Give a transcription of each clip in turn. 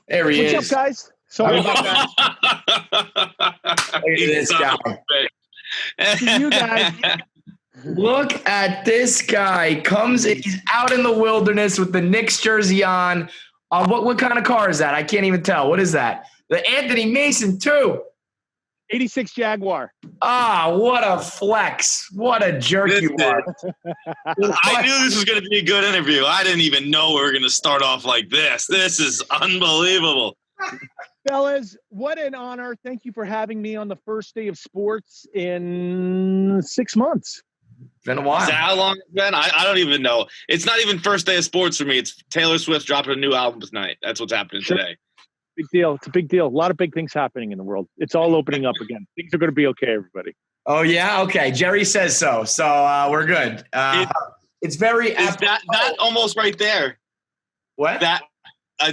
There he is. What's up, guys? Sorry about that. Look at this guy. You guys. Look at this guy. He's out in the wilderness with the Knicks jersey on. What kind of car is that? I can't even tell. What is that? The Anthony Mason, too. 86 Jaguar. What a flex. What a jerk you are. I knew this was going to be a good interview. I didn't even know we were going to start off like this. This is unbelievable. Fellas, what an honor. Thank you for having me on the first day of sports in 6 months. It's been a while. Is that how long it's been? I don't even know. It's not even first day of sports for me. It's Taylor Swift dropping a new album tonight. That's what's happening today. Big deal. It's a big deal. A lot of big things happening in the world. It's all opening up again. Things are going to be okay, everybody. Oh, yeah? Okay. Jerry says so. So we're good. It's very... That almost right there. What?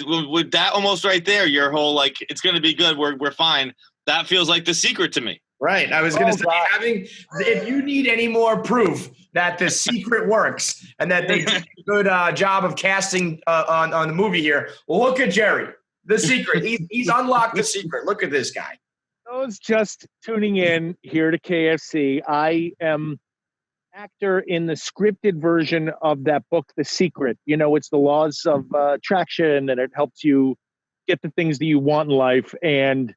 With that almost right there, your whole, like, it's going to be good. We're fine. That feels like The Secret to me. Right. I was going to say, if you need any more proof that The Secret works and that they did a good job of casting on the movie here, look at Jerry. The Secret. He's unlocked The Secret. Look at this guy. Those just tuning in here to KFC, I am actor in the scripted version of that book, The Secret. You know, it's the laws of attraction, and it helps you get the things that you want in life. And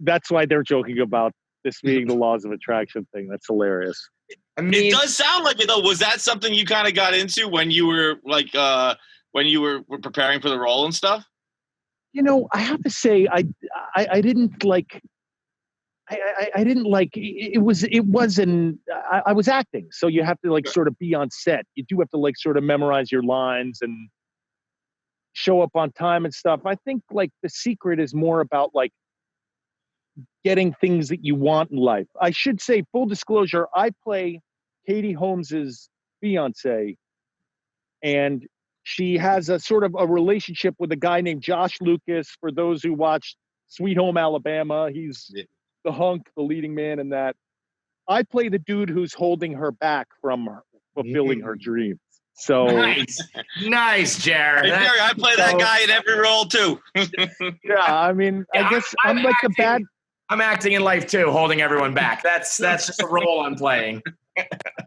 that's why they're joking about this being the laws of attraction thing. That's hilarious. I mean, it does sound like it, though. Was that something you kind of got into when you were when you were preparing for the role and stuff? You know, I have to say, I didn't like. I didn't like it. I was acting, so you have to like sort of be on set. You do have to like sort of memorize your lines and show up on time and stuff. I think like The Secret is more about like getting things that you want in life. I should say, full disclosure, I play Katie Holmes's fiance, and she has a sort of a relationship with a guy named Josh Lucas. For those who watched Sweet Home Alabama, he's the hunk, the leading man in that. I play the dude who's holding her back from fulfilling her dreams. So nice, Jared. Hey, Jerry, I play that guy in every role too. Yeah, I mean, I guess I'm like the bad. I'm acting in life too, holding everyone back. That's just a role I'm playing.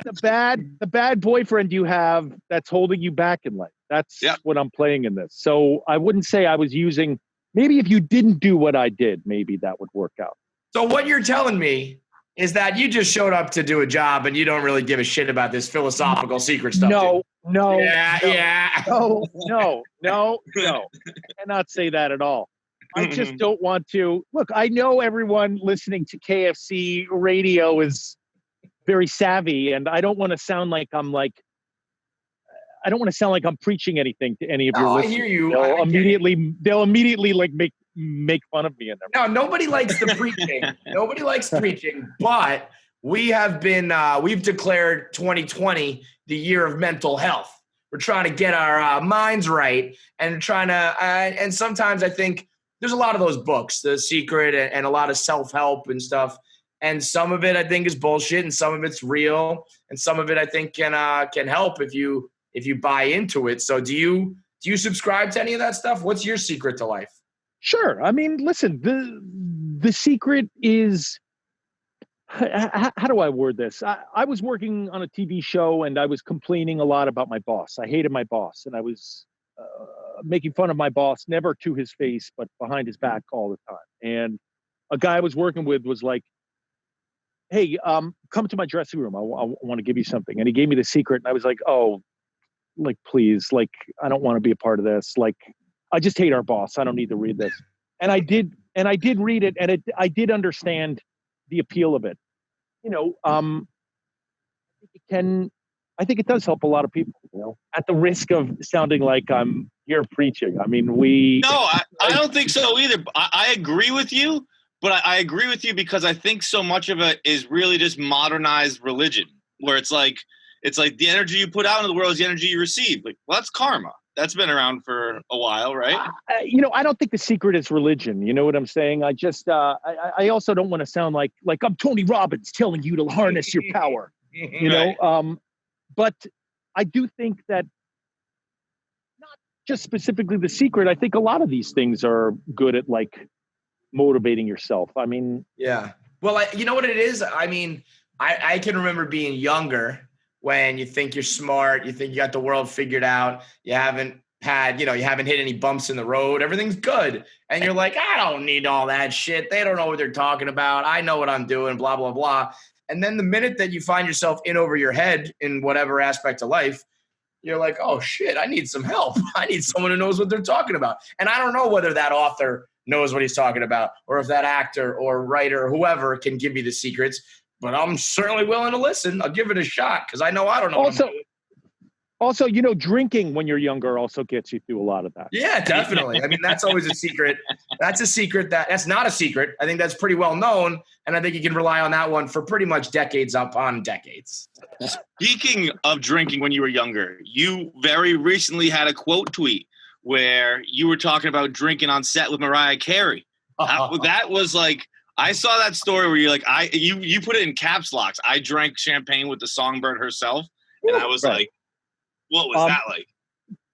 The bad boyfriend you have that's holding you back in life. That's what I'm playing in this. So I wouldn't say I was using. Maybe if you didn't do what I did, maybe that would work out. So what you're telling me is that you just showed up to do a job and you don't really give a shit about this philosophical secret stuff. No. Yeah. No. Cannot say that at all. I just don't want to. Look, I know everyone listening to KFC radio is very savvy, and I don't want to sound like I'm preaching anything to any of your listeners. I hear you. They'll immediately like make fun of me. No, nobody likes the preaching. Nobody likes preaching, but we have been, we've declared 2020 the year of mental health. We're trying to get our minds right and trying to, and sometimes I think there's a lot of those books, The Secret and a lot of self-help and stuff. And some of it I think is bullshit and some of it's real. And some of it I think can help if you buy into it. So do you subscribe to any of that stuff? What's your secret to life? Sure. I mean, listen, the secret is, how do I word this? I was working on a TV show and I was complaining a lot about my boss. I hated my boss and I was making fun of my boss, never to his face, but behind his back all the time. And a guy I was working with was like, hey, come to my dressing room. I want to give you something. And he gave me The Secret. And I was like, oh, like, please, like, I don't want to be a part of this. Like, I just hate our boss. I don't need to read this. And I did read it, and I did understand the appeal of it. You know, I think it does help a lot of people, you know, at the risk of sounding like I'm here preaching. I mean, I don't think so either. I agree with you, but I agree with you because I think so much of it is really just modernized religion, where it's like the energy you put out into the world is the energy you receive. Like, well, that's karma. That's been around for a while, right? You know, I don't think The Secret is religion. You know what I'm saying? I just, I also don't want to sound like I'm Tony Robbins telling you to harness your power, you know? But I do think that not just specifically The Secret. I think a lot of these things are good at like motivating yourself. I mean, yeah. Well, you know what it is? I mean, I can remember being younger when you think you're smart, you think you got the world figured out, you haven't hit any bumps in the road, everything's good. And you're like, I don't need all that shit. They don't know what they're talking about. I know what I'm doing, blah, blah, blah. And then the minute that you find yourself in over your head in whatever aspect of life, you're like, oh shit, I need some help. I need someone who knows what they're talking about. And I don't know whether that author knows what he's talking about, or if that actor or writer or whoever can give me the secrets, but I'm certainly willing to listen. I'll give it a shot because I know I don't know. Also, drinking when you're younger also gets you through a lot of that. Yeah, definitely. I mean, that's always a secret. That's a secret that's not a secret. I think that's pretty well known. And I think you can rely on that one for pretty much decades upon decades. Speaking of drinking when you were younger, you very recently had a quote tweet where you were talking about drinking on set with Mariah Carey. That was like, I saw that story where you're like, you put it in caps locks. I drank champagne with the songbird herself. And I was like, what was that like?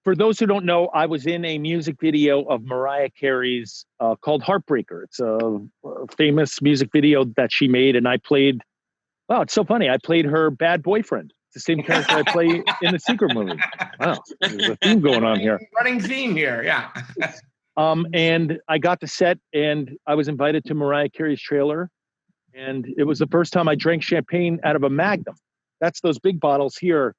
For those who don't know, I was in a music video of Mariah Carey's called Heartbreaker. It's a famous music video that she made, and I played, wow, it's so funny. I played her bad boyfriend. It's the same character I play in the Secret movie. Wow, there's a theme going on here. Running theme here, yeah. And I got to set, and I was invited to Mariah Carey's trailer, and it was the first time I drank champagne out of a Magnum. That's those big bottles here.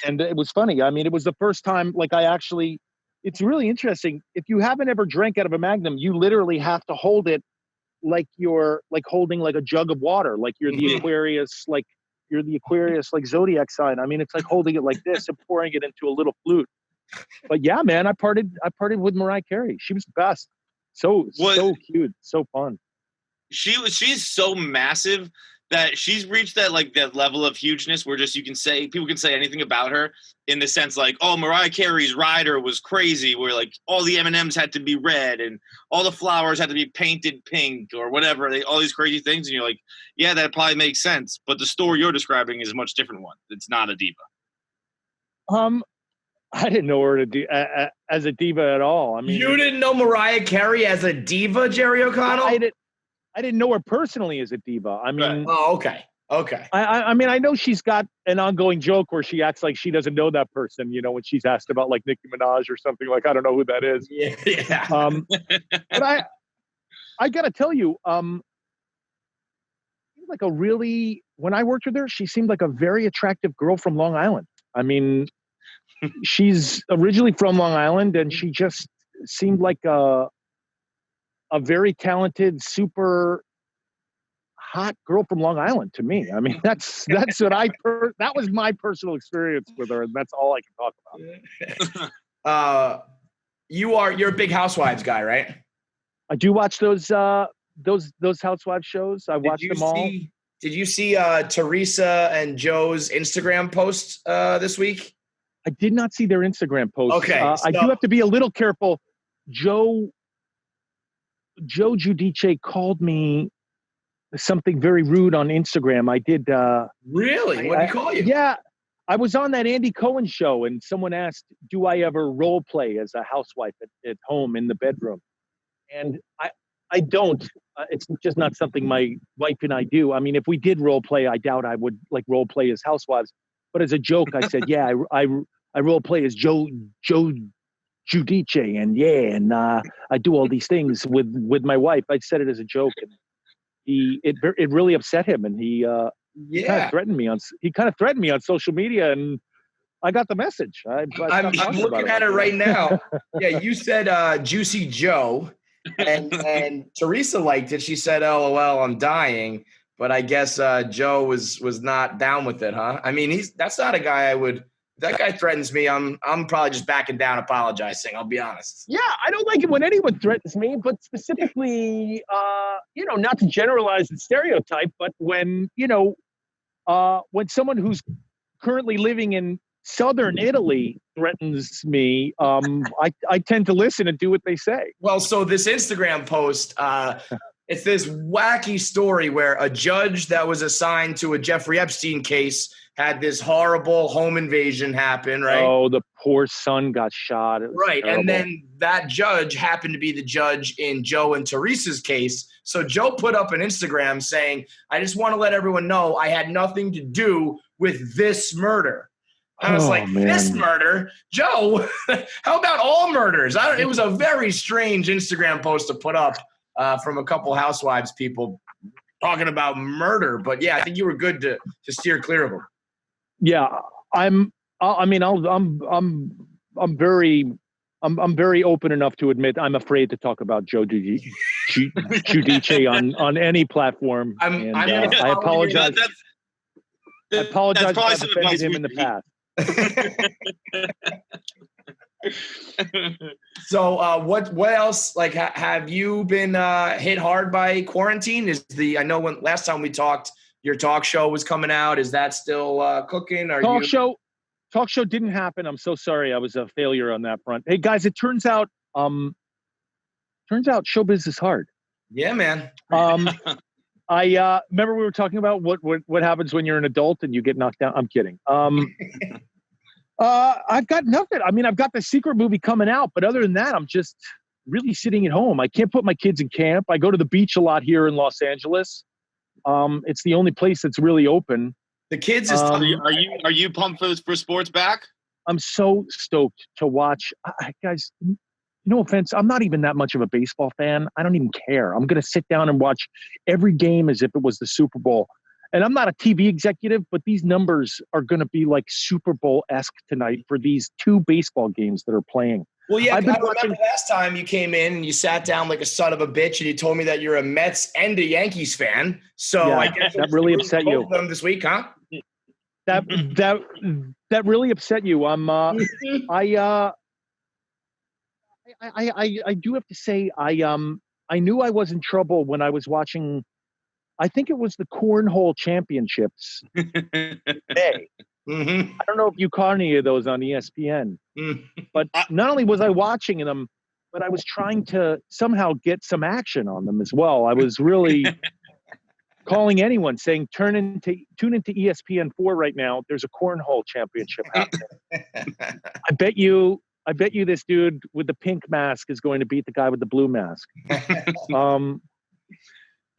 And it was funny. I mean, it was the first time, like, it's really interesting. If you haven't ever drank out of a Magnum, you literally have to hold it like you're like holding like a jug of water, like you're the Aquarius, like zodiac sign. I mean, it's like holding it like this and pouring it into a little flute. But yeah, man, I partied with Mariah Carey. She was the best. So cute, so fun. She's so massive that she's reached that level of hugeness where just people can say anything about her in the sense like, oh, Mariah Carey's rider was crazy, where like all the M&Ms had to be red and all the flowers had to be painted pink or whatever, all these crazy things. And you're like, yeah, that probably makes sense. But the story you're describing is a much different one. It's not a diva. I didn't know her as a diva at all. I mean, you didn't know Mariah Carey as a diva, Jerry O'Connell? I didn't know her personally as a diva. I mean, oh, okay. I mean, I know she's got an ongoing joke where she acts like she doesn't know that person, when she's asked about like Nicki Minaj or something, like, I don't know who that is. Yeah. But I gotta tell you, like when I worked with her, she seemed like a very attractive girl from Long Island. I mean, she's originally from Long Island, and she just seemed like a very talented, super hot girl from Long Island to me. I mean, that's what that was my personal experience with her, and that's all I can talk about. You're a big Housewives guy, right? I do watch those Housewives shows. I watch them all. Did you see Teresa and Joe's Instagram post this week? I did not see their Instagram post. Okay, I do have to be a little careful. Joe Giudice called me something very rude on Instagram. I did. Really? What did he call you? Yeah. I was on that Andy Cohen show, and someone asked, do I ever role play as a housewife at home in the bedroom? And I don't. It's just not something my wife and I do. I mean, if we did role play, I doubt I would like role play as housewives. But as a joke, I said, yeah, I role play as Joe Giudice, and I do all these things with my wife. I said it as a joke, and it really upset him, and he kind of threatened me on social media, and I got the message. I'm looking at it right now. Yeah, you said Juicy Joe, and Teresa liked it. She said, "LOL, I'm dying." But I guess Joe was not down with it, huh? I mean, that's not a guy I would. That guy threatens me. I'm probably just backing down, apologizing. I'll be honest. Yeah, I don't like it when anyone threatens me, but specifically, not to generalize and stereotype, but when someone who's currently living in southern Italy threatens me, I tend to listen and do what they say. Well, so this Instagram post, it's this wacky story where a judge that was assigned to a Jeffrey Epstein case had this horrible home invasion happen, right? Oh, the poor son got shot. It was Right. terrible. And then that judge happened to be the judge in Joe and Teresa's case. So Joe put up an Instagram saying, I just want to let everyone know I had nothing to do with this murder. I was like, man. This murder? Joe, how about all murders? It was a very strange Instagram post to put up from a couple Housewives people talking about murder. But yeah, I think you were good to steer clear of them. Yeah, I'm very open enough to admit I'm afraid to talk about Joe Giudice on any platform. I apologize. I apologize if I've offended him in the past. So what else, like, have you been hit hard by quarantine? I know when last time we talked, your talk show was coming out. Is that still cooking? Talk show didn't happen. I'm so sorry. I was a failure on that front. Hey guys, it turns out showbiz is hard. Yeah, man. I remember we were talking about what happens when you're an adult and you get knocked down. I'm kidding. I've got nothing. I mean, I've got the Secret movie coming out, but other than that, I'm just really sitting at home. I can't put my kids in camp. I go to the beach a lot here in Los Angeles. It's the only place that's really open. The kids is are you pumped for sports back? I'm so stoked to watch. Guys, no offense, I'm not even that much of a baseball fan. I don't even care. I'm going to sit down and watch every game as if it was the Super Bowl. And I'm not a TV executive, but these numbers are going to be like Super Bowl-esque tonight for these two baseball games that are playing. Well, yeah, I remember last time you came in and you sat down like a son of a bitch and you told me that you're a Mets and a Yankees fan. So yeah, I guess that really upset you. Them this week, huh? That really upset you. I do have to say I knew I was in trouble when I was watching. I think it was the Cornhole Championships. Hey. Mm-hmm. I don't know if you caught any of those on ESPN, but not only was I watching them, but I was trying to somehow get some action on them as well. I was really calling anyone saying, tune into ESPN4 right now. There's a Cornhole Championship happening. I bet you this dude with the pink mask is going to beat the guy with the blue mask.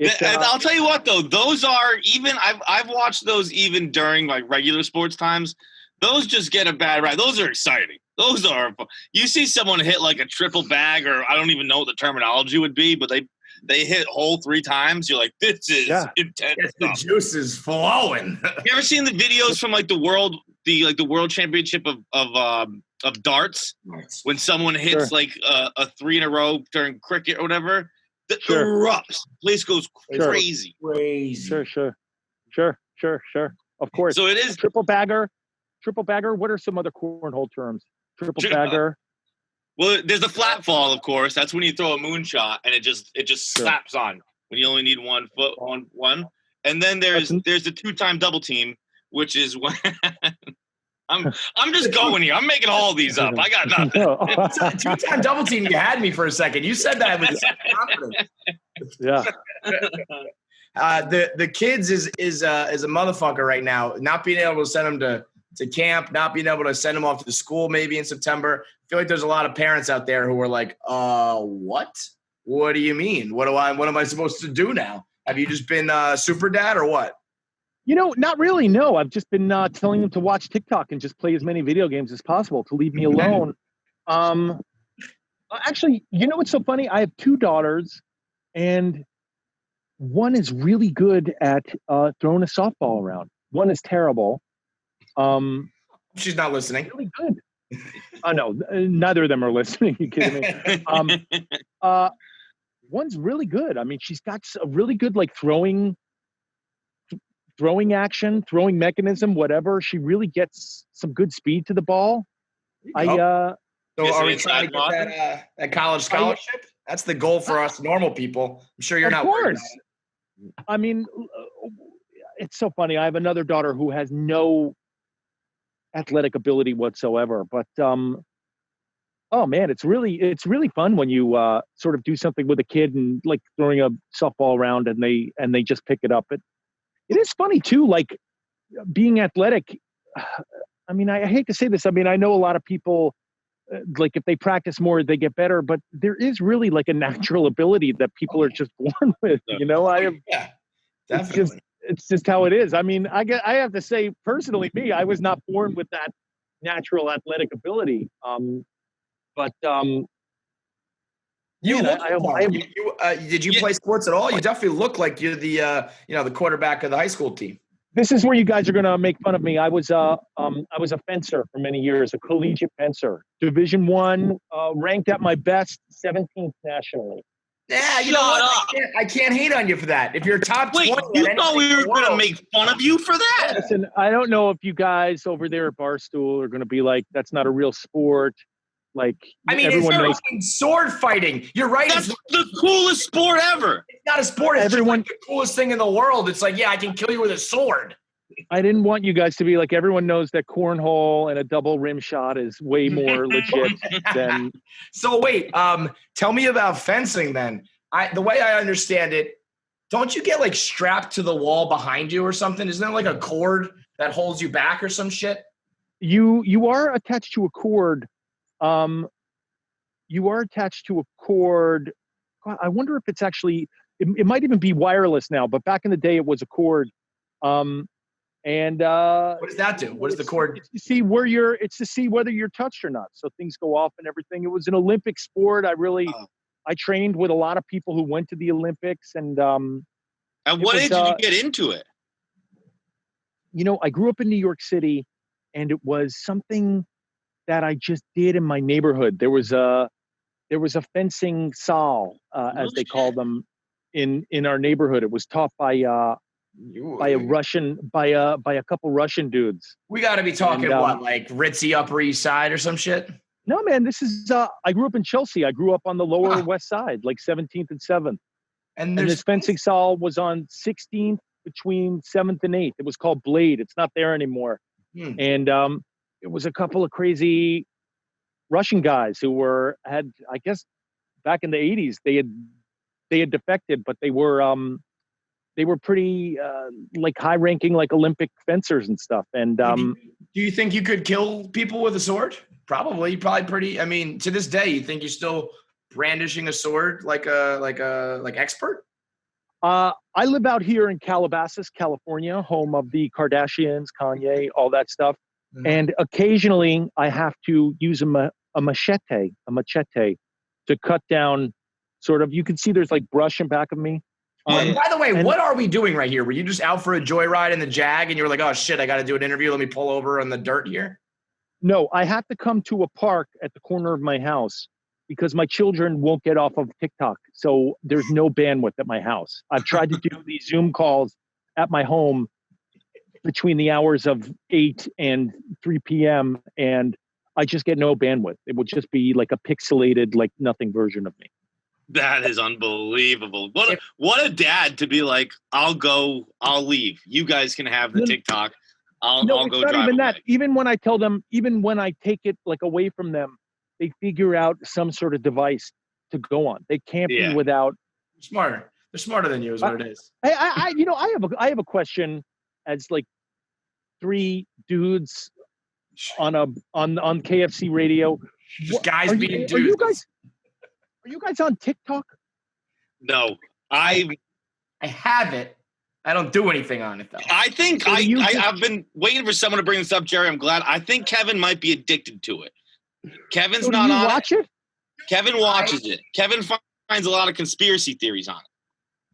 And I'll tell you what, though, those are even. I've watched those even during like regular sports times. Those just get a bad rap. Those are exciting. Those are. You see someone hit like a triple bag, or I don't even know what the terminology would be, but they hit hole 3 times. You're like, this is intense. The juice is flowing. You ever seen the videos from like the world championship of darts when someone hits like a 3 in a row during cricket or whatever? The erupts. Place goes crazy. Sure. Of course. So it is triple bagger. What are some other cornhole terms? Triple bagger. Well, there's the flat fall, of course. That's when you throw a moonshot and it just slaps on when you only need 1 foot on one. And then there's the 2-time double team, which is when I'm just going here. I'm making all these up. I got nothing. 2-time double team. You had me for a second. You said that with confidence. Yeah. The kids is a motherfucker right now. Not being able to send them to camp, not being able to send them off to school maybe in September. I feel like there's a lot of parents out there who are like, what? What do you mean? What am I supposed to do now? Have you just been super dad or what? Not really. No, I've just been telling them to watch TikTok and just play as many video games as possible to leave me alone. Actually, what's so funny? I have 2 daughters, and one is really good at throwing a softball around. One is terrible. She's not listening. Really good. No, neither of them are listening. You kidding me? One's really good. I mean, she's got a really good like throwing action, throwing mechanism, whatever. She really gets some good speed to the ball. So are we trying to get that college scholarship? That's the goal for us normal people. I'm sure you're not worried about it. I mean, it's so funny. I have another daughter who has no athletic ability whatsoever, but oh man, it's really fun when you sort of do something with a kid and like throwing a softball around and they just pick it up. It is funny too, like being athletic. I mean, I hate to say this. I mean, I know a lot of people, like if they practice more, they get better, but there is really like a natural ability that people are just born with, you know? Yeah, definitely. It's just how it is. I mean, I have to say personally, I was not born with that natural athletic ability. But You man, look I have, did you play sports at all? You definitely look like you're the the quarterback of the high school team. this is where you guys are gonna make fun of me. I was a fencer for many years, a collegiate fencer, Division I, ranked at my best, 17th nationally. Yeah, you know what? I can't hate on you for that. If you're top 20, you thought we were going to make fun of you for that? Listen, I don't know if you guys over there at Barstool are going to be like, that's not a real sport. Like, I mean, everyone knows sword fighting. You're right. That's the coolest sport ever. It's not a sport. It's just like the coolest thing in the world. It's like, yeah, I can kill you with a sword. I didn't want you guys to be like, everyone knows that cornhole and a double rim shot is way more legit than. So wait, tell me about fencing then. The way I understand it, don't you get like strapped to the wall behind you or something? Isn't there like a cord that holds you back or some shit? You are attached to a cord. You are attached to a cord. I wonder if it's actually, it might even be wireless now, but back in the day it was a cord. And what does that do? What is the cord? It's to see whether you're touched or not. So things go off and everything. It was an Olympic sport. I trained with a lot of people who went to the Olympics, and at what age did you get into it? You know, I grew up in New York City, and it was something that I just did in my neighborhood. There was a fencing saal, as they call them, in our neighborhood. It was taught by a couple Russian dudes. We got to be talking like ritzy Upper East Side or some shit. No, man, this is. I grew up in Chelsea. I grew up on the Lower West Side, like 17th and 7th. And this fencing saal was on 16th between 7th and 8th. It was called Blade. It's not there anymore. And it was a couple of crazy Russian guys who had I guess back in the 80s they had defected, but they were pretty like high ranking, like Olympic fencers and stuff. And do you think you could kill people with a sword? Probably pretty. I mean, to this day, you think you're still brandishing a sword like expert? I live out here in Calabasas, California, home of the Kardashians, Kanye, all that stuff. Mm-hmm. And occasionally I have to use a machete to cut down sort of, you can see there's like brush in back of me. By the way, what are we doing right here? Were you just out for a joyride in the Jag and you were like, oh shit, I got to do an interview. Let me pull over on the dirt here. No, I have to come to a park at the corner of my house because my children won't get off of TikTok. So there's no bandwidth at my house. I've tried to do these Zoom calls at my home between the hours of 8 and 3 p.m. and I just get no bandwidth. It would just be like a pixelated, like nothing version of me. That is unbelievable. What a dad to be like, I'll leave. You guys can have the TikTok. I'll go drive. Not even that. Even when I tell them, even when I take it like away from them, they figure out some sort of device to go on. They can't be without. Smarter. They're smarter than you is what it is. I have a question as like 3 dudes on KFC radio. Just guys being dudes. Are you guys on TikTok? No, I have it. I don't do anything on it though. I think I've been waiting for someone to bring this up, Jerry. I'm glad. I think Kevin might be addicted to it. Kevin's not on it. Kevin watches it. Kevin finds a lot of conspiracy theories on it.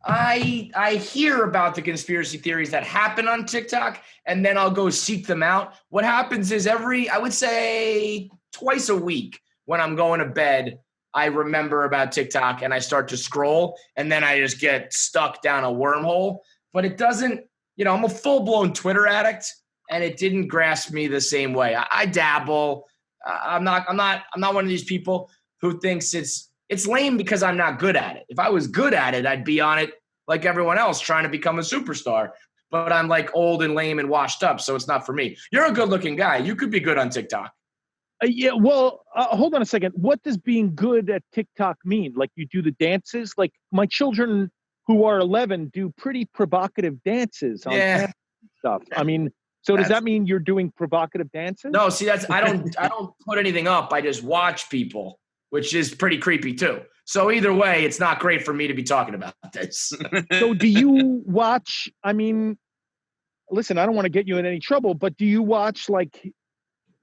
I hear about the conspiracy theories that happen on TikTok, and then I'll go seek them out. What happens is I would say twice a week when I'm going to bed, I remember about TikTok and I start to scroll, and then I just get stuck down a wormhole. But it doesn't, I'm a full-blown Twitter addict, and it didn't grasp me the same way. I dabble. I'm not one of these people who thinks it's lame because I'm not good at it. If I was good at it, I'd be on it like everyone else trying to become a superstar. But I'm like old and lame and washed up, so it's not for me. You're a good-looking guy. You could be good on TikTok. Hold on a second. What does being good at TikTok mean? Like you do the dances? Like my children who are 11 do pretty provocative dances on stuff. I mean, So does that mean you're doing provocative dances? No, see, I don't put anything up. I just watch people, which is pretty creepy too. So either way, it's not great for me to be talking about this. So do you watch, I mean, listen, I don't want to get you in any trouble, but do you watch like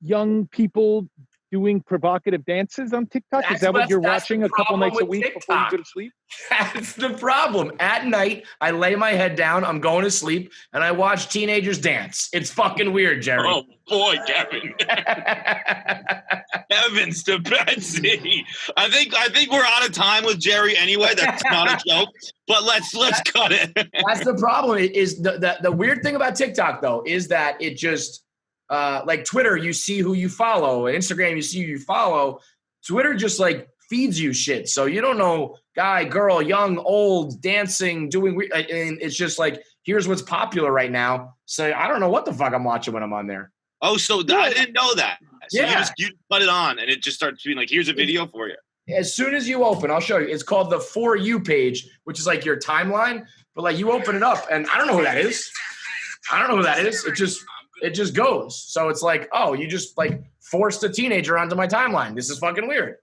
young people doing provocative dances on TikTok? Is that what you're watching a couple nights a week before you go to sleep? That's the problem. At night, I lay my head down, I'm going to sleep, and I watch teenagers dance. It's fucking weird, Jerry. Oh, boy, Kevin. Heavens to Betsy. I think we're out of time with Jerry anyway. That's not a joke. But let's cut it. That's the problem. Is the weird thing about TikTok, though, is that it just like Twitter, you see who you follow. Instagram, you see who you follow. Twitter just like feeds you shit. So you don't know guy, girl, young, old, dancing, doing, and it's just like, here's what's popular right now. So I don't know what the fuck I'm watching when I'm on there. Oh, so I didn't know that. So yeah. you put it on and it just starts being like, here's a video for you. As soon as you open, I'll show you. It's called the For You page, which is like your timeline. But like you open it up and I don't know who that is. It just goes. So it's like, oh, you just like forced a teenager onto my timeline. This is fucking weird.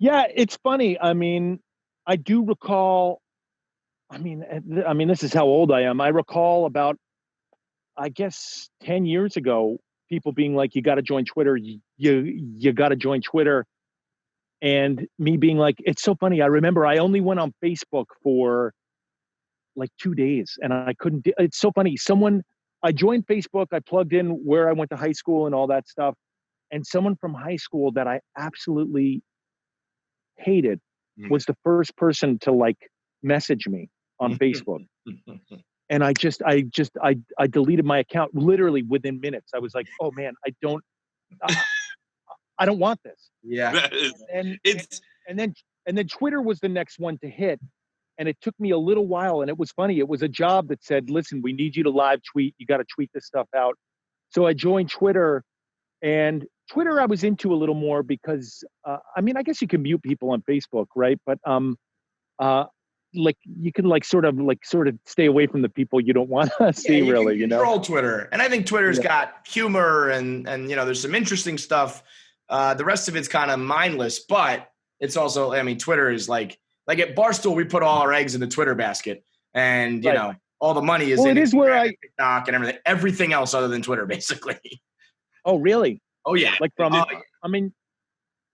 Yeah, it's funny. I mean, I do recall, I mean, this is how old I am. I recall about, I guess, 10 years ago, people being like, you got to join Twitter. You got to join Twitter. And me being like, it's so funny. I remember I only went on Facebook for like 2 days and I couldn't, it's so funny. I joined Facebook. I plugged in where I went to high school and all that stuff. And someone from high school that I absolutely hated was the first person to like message me on Facebook. And I deleted my account literally within minutes. I was like, oh man, I don't want this. Yeah. And then Twitter was the next one to hit. And it took me a little while. And it was funny. It was a job that said, listen, we need you to live tweet. You got to tweet this stuff out. So I joined Twitter, and Twitter I was into a little more because, I mean, I guess you can mute people on Facebook, right? But like you can sort of stay away from the people you don't want to see, really, you know? Control Twitter. And I think Twitter's got humor and, you know, there's some interesting stuff. The rest of it's kind of mindless, but it's also, I mean, Twitter is like at Barstool, we put all our eggs in the Twitter basket, and you know, all the money is in TikTok and everything else other than Twitter, basically. Oh, really? Oh, yeah. Like I mean,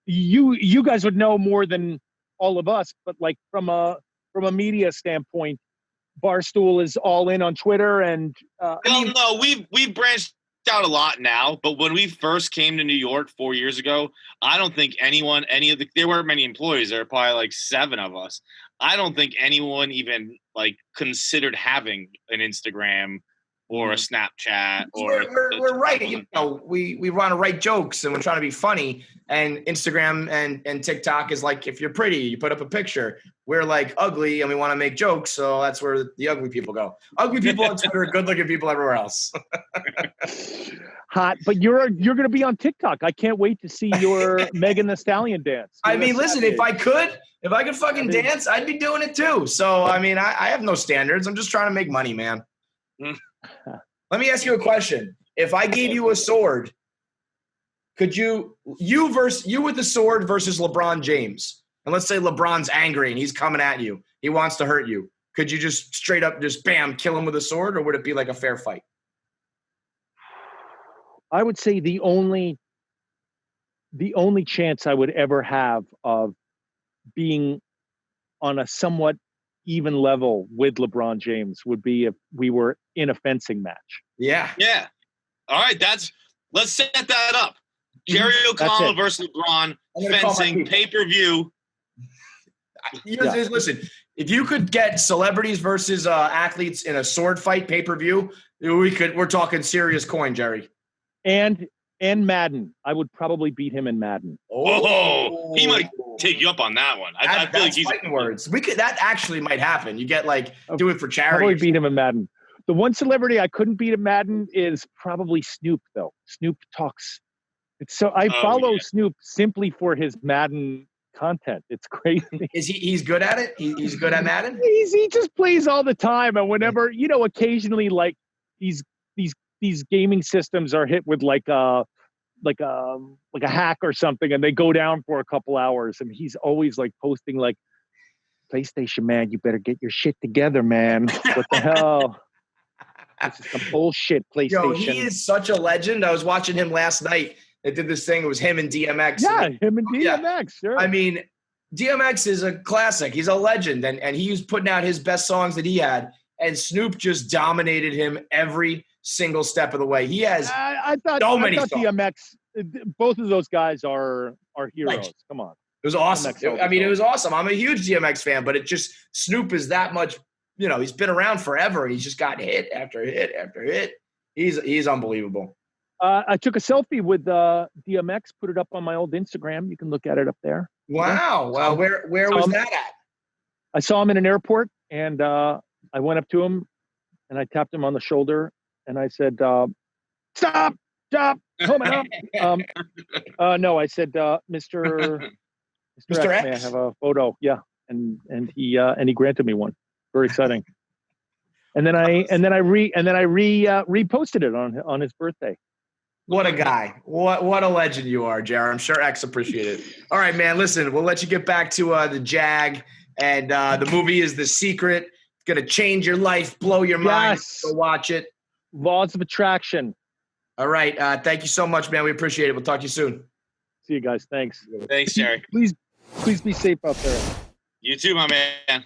you guys would know more than all of us, but like from a media standpoint, Barstool is all in on Twitter, and no, we've branched out a lot now, but when we first came to New York 4 years ago, I don't think there weren't many employees. There were probably like 7 of us. I don't think anyone even like considered having an Instagram or a Snapchat or we're writing. You know, we want to write jokes and we're trying to be funny. And Instagram and TikTok is like, if you're pretty, you put up a picture. We're like ugly and we want to make jokes, so that's where the ugly people go. Ugly people on Twitter, good-looking people everywhere else. Hot, but you're going to be on TikTok. I can't wait to see your Megan Thee Stallion dance. I mean, listen, if I could fucking dance, I'd be doing it too. So I mean, I have no standards. I'm just trying to make money, man. Let me ask you a question. If I gave you a sword, could you with the sword versus LeBron James? And let's say LeBron's angry and he's coming at you. He wants to hurt you. Could you just straight up just bam, kill him with a sword, or would it be like a fair fight? I would say the only chance I would ever have of being on a somewhat even level with LeBron James would be if we were in a fencing match. Yeah. Yeah. All right. Let's set that up. Jerry O'Connell versus LeBron, fencing, pay-per-view. Listen, if you could get celebrities versus athletes in a sword fight pay-per-view, we're talking serious coin, Jerry. And Madden. I would probably beat him in Madden. Oh, he might take you up on that one. I feel like he's fighting words. That actually might happen. You get do it for charity. Probably beat him in Madden. The one celebrity I couldn't beat in Madden is probably Snoop, though. Snoop talks. I follow Snoop simply for his Madden content. It's crazy. He's good at it? He's good at Madden? He just plays all the time. And whenever, occasionally, like, these these gaming systems are hit with like a hack or something, and they go down for a couple hours, and he's always like posting like, PlayStation, man, you better get your shit together, man. What the hell? This is some bullshit, PlayStation. Yo, he is such a legend. I was watching him last night. They did this thing. It was him and DMX. Yeah, him and DMX. Yeah. Sure. I mean, DMX is a classic. He's a legend, and he was putting out his best songs that he had, and Snoop just dominated him every single step of the way. He has I thought songs. DMX, both of those guys are heroes. Like, come on. It was awesome. It was awesome. I'm a huge DMX fan, but it just, Snoop is that much, he's been around forever, and he's just got hit after hit after hit. He's unbelievable. I took a selfie with DMX, put it up on my old Instagram. You can look at it up there. Wow. Well, where was that at? I saw him in an airport, and I went up to him, and I tapped him on the shoulder, and I said, stop, hold me up. No, I said, Mr. X, may I have a photo? Yeah. And he granted me one. Very exciting. And then I reposted it on his birthday. What a guy. What a legend you are, Jared. I'm sure X appreciated it. All right, man. Listen, we'll let you get back to the Jag, and the movie is The Secret. It's going to change your life, blow your mind. Go watch it. Laws of Attraction. All right. Thank you so much, man. We appreciate it. We'll talk to you soon. See you guys. Thanks. Thanks, Jerry. Please be safe out there. You too, my man.